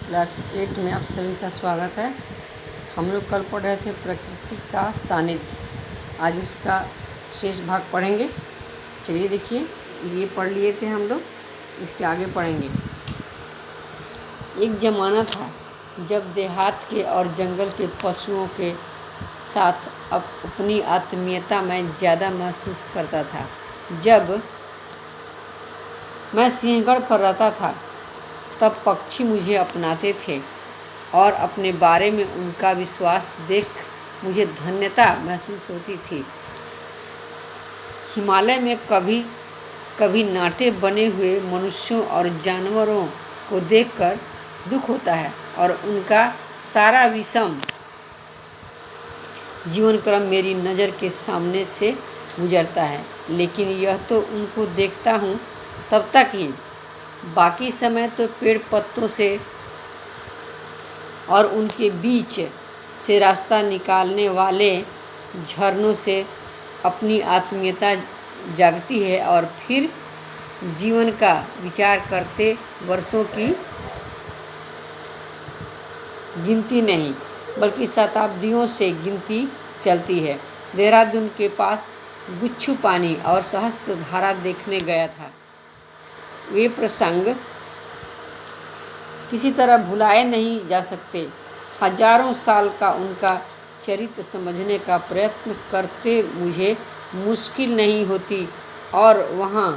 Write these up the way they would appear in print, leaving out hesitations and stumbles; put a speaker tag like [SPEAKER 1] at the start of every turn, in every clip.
[SPEAKER 1] Class 8 में आप सभी का स्वागत है। हम लोग कल पढ़ रहे थे प्रकृति का सानिध्य। आज उसका शेष भाग पढ़ेंगे। चलिए देखिए, ये पढ़ लिए थे हम लोग, इसके आगे पढ़ेंगे। एक ज़माना था जब देहात के और जंगल के पशुओं के साथ अपनी आत्मीयता मैं ज़्यादा महसूस करता था। जब मैं सिंहगढ़ पर रहता था तब पक्षी मुझे अपनाते थे और अपने बारे में उनका विश्वास देख मुझे धन्यता महसूस होती थी। हिमालय में कभी कभी नाटे बने हुए मनुष्यों और जानवरों को देखकर दुख होता है और उनका सारा विषम जीवन क्रम मेरी नज़र के सामने से गुजरता है। लेकिन यह तो उनको देखता हूँ तब तक ही, बाकी समय तो पेड़ पत्तों से और उनके बीच से रास्ता निकालने वाले झरनों से अपनी आत्मीयता जागती है और फिर जीवन का विचार करते वर्षों की गिनती नहीं बल्कि शताब्दियों से गिनती चलती है। देहरादून के पास गुच्छू पानी और सहस्त्र धारा देखने गया था। वे प्रसंग किसी तरह भुलाए नहीं जा सकते। हजारों साल का उनका चरित्र समझने का प्रयत्न करते मुझे मुश्किल नहीं होती और वहाँ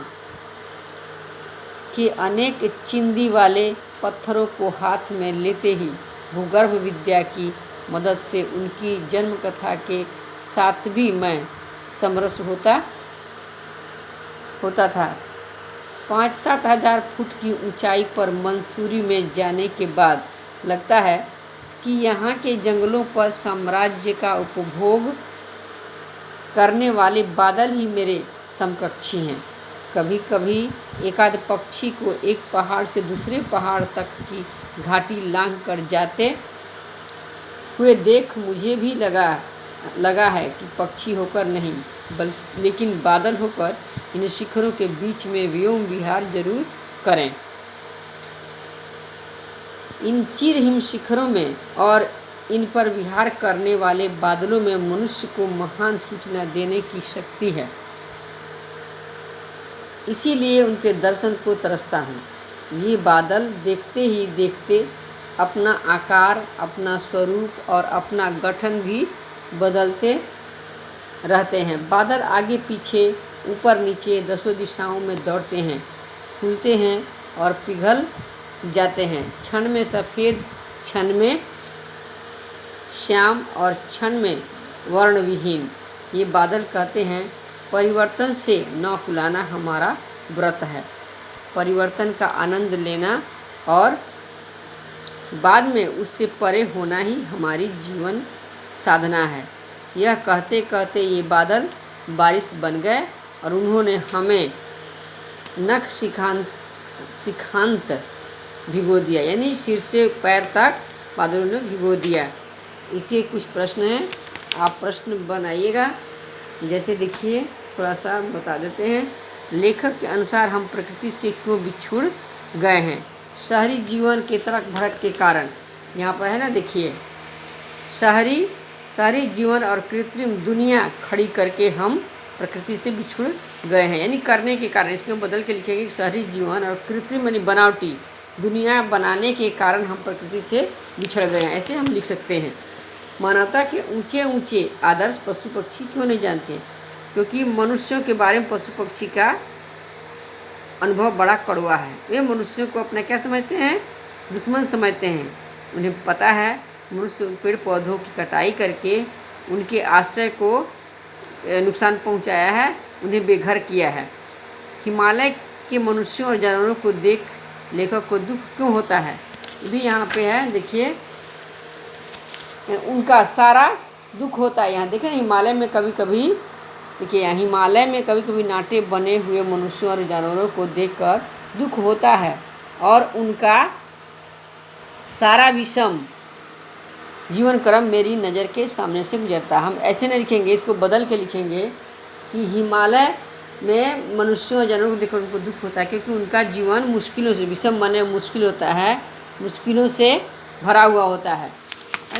[SPEAKER 1] के अनेक चिंदी वाले पत्थरों को हाथ में लेते ही भूगर्भ विद्या की मदद से उनकी जन्म कथा के साथ भी मैं समरस होता था। 5-7 हज़ार फुट की ऊंचाई पर मंसूरी में जाने के बाद लगता है कि यहाँ के जंगलों पर साम्राज्य का उपभोग करने वाले बादल ही मेरे समकक्षी हैं। कभी कभी एकाध पक्षी को एक पहाड़ से दूसरे पहाड़ तक की घाटी लांघ कर जाते हुए देख मुझे भी लगा है कि पक्षी होकर नहीं लेकिन बादल होकर इन शिखरों के बीच में व्योम विहार जरूर करें। इन चिर हिम शिखरों में और इन पर विहार करने वाले बादलों में मनुष्य को महान सूचना देने की शक्ति है। इसीलिए उनके दर्शन को तरसता हूँ। ये बादल देखते ही देखते अपना आकार, अपना स्वरूप और अपना गठन भी बदलते रहते हैं। बादल आगे पीछे, ऊपर नीचे, दसों दिशाओं में दौड़ते हैं, फूलते हैं और पिघल जाते हैं। क्षण में सफ़ेद, क्षण में श्याम और क्षण में वर्णविहीन। ये बादल कहते हैं परिवर्तन से न कुलाना हमारा व्रत है। परिवर्तन का आनंद लेना और बाद में उससे परे होना ही हमारी जीवन साधना है। यह कहते कहते ये बादल बारिश बन गए और उन्होंने हमें नख शिखांत भिगो दिया, यानी सिर से पैर तक बादलों ने भिगो दिया। इसके कुछ प्रश्न हैं, आप प्रश्न बनाइएगा। जैसे देखिए, थोड़ा सा बता देते हैं। लेखक के अनुसार हम प्रकृति से क्यों बिछुड़ गए हैं? शहरी जीवन के तड़क भड़क के कारण। यहाँ पर है ना, देखिए, शहरी जीवन और कृत्रिम दुनिया खड़ी करके हम प्रकृति से बिछुड़ गए हैं, यानी करने के कारण। इसको बदल के लिखेंगे, शहरी जीवन और कृत्रिम यानी बनावटी दुनिया बनाने के कारण हम प्रकृति से बिछड़ गए हैं, ऐसे हम लिख सकते हैं। मानवता के ऊंचे ऊंचे आदर्श पशु पक्षी क्यों नहीं जानते? क्योंकि मनुष्यों के बारे में पशु पक्षी का अनुभव बड़ा कड़वा है। वे मनुष्यों को अपना क्या समझते हैं? दुश्मन समझते हैं। उन्हें पता है मनुष्य पेड़ पौधों की कटाई करके उनके आश्रय को नुकसान पहुंचाया है, उन्हें बेघर किया है। हिमालय के मनुष्यों और जानवरों को देख लेखक को दुख क्यों होता है? ये भी यहाँ पे है, देखिए, उनका सारा दुख होता है। यहाँ देखिए, हिमालय में कभी कभी, देखिए, यहाँ हिमालय में कभी कभी नाटे बने हुए मनुष्यों और जानवरों को देखकर दुख होता है और उनका सारा विषम जीवन क्रम मेरी नज़र के सामने से गुजरता है। हम ऐसे नहीं लिखेंगे, इसको बदल के लिखेंगे कि हिमालय में मनुष्यों और जानवरों को देखकर उनको दुख होता है, क्योंकि उनका जीवन मुश्किलों से, विषम माने मुश्किल होता है, मुश्किलों से भरा हुआ होता है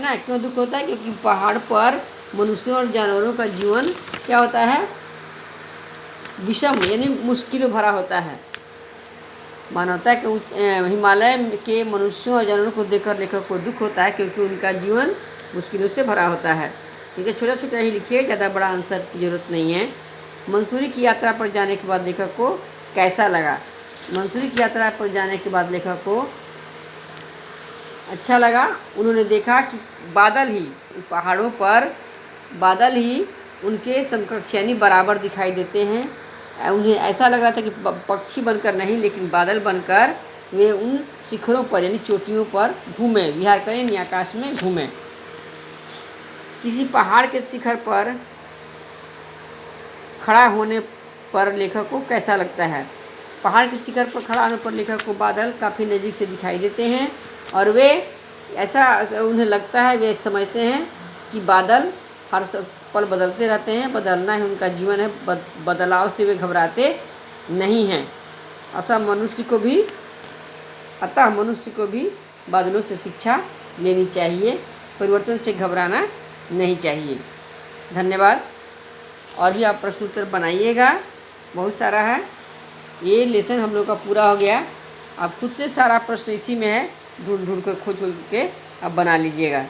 [SPEAKER 1] ना। क्यों दुख होता है? क्योंकि पहाड़ पर मनुष्यों और जानवरों का जीवन क्या होता है? विषम यानी मुश्किल भरा होता है। मानवता के हिमालय के मनुष्यों और जानवरों को देखकर लेखक को दुख होता है, क्योंकि उनका जीवन मुश्किलों से भरा होता है। ठीक है, छोटा छोटा ही लिखिए, ज़्यादा बड़ा आंसर की ज़रूरत नहीं है। मंसूरी की यात्रा पर जाने के बाद लेखक को कैसा लगा? मंसूरी की यात्रा पर जाने के बाद लेखक को अच्छा लगा। उन्होंने देखा कि बादल ही पहाड़ों पर बादल ही उनके समकक्ष यानी बराबर दिखाई देते हैं। उन्हें ऐसा लग रहा था कि पक्षी बनकर नहीं, लेकिन बादल बनकर वे उन शिखरों पर यानी चोटियों पर घूमे, विहार करें यानी आकाश में घूमे। किसी पहाड़ के शिखर पर खड़ा होने पर लेखक को कैसा लगता है? पहाड़ के शिखर पर खड़ा होने पर लेखक को बादल काफ़ी नज़दीक से दिखाई देते हैं, और वे ऐसा उन्हें लगता है, वे समझते हैं कि बादल हर पल बदलते रहते हैं, बदलना ही उनका जीवन है, बदलाव से वे घबराते नहीं हैं। अतः मनुष्य को भी बादलों से शिक्षा लेनी चाहिए, परिवर्तन से घबराना नहीं चाहिए। धन्यवाद। और भी आप प्रश्न उत्तर बनाइएगा, बहुत सारा है। ये लेसन हम लोग का पूरा हो गया। आप खुद से सारा प्रश्न इसी में है, ढूंढ ढूंढ कर खोज के आप बना लीजिएगा।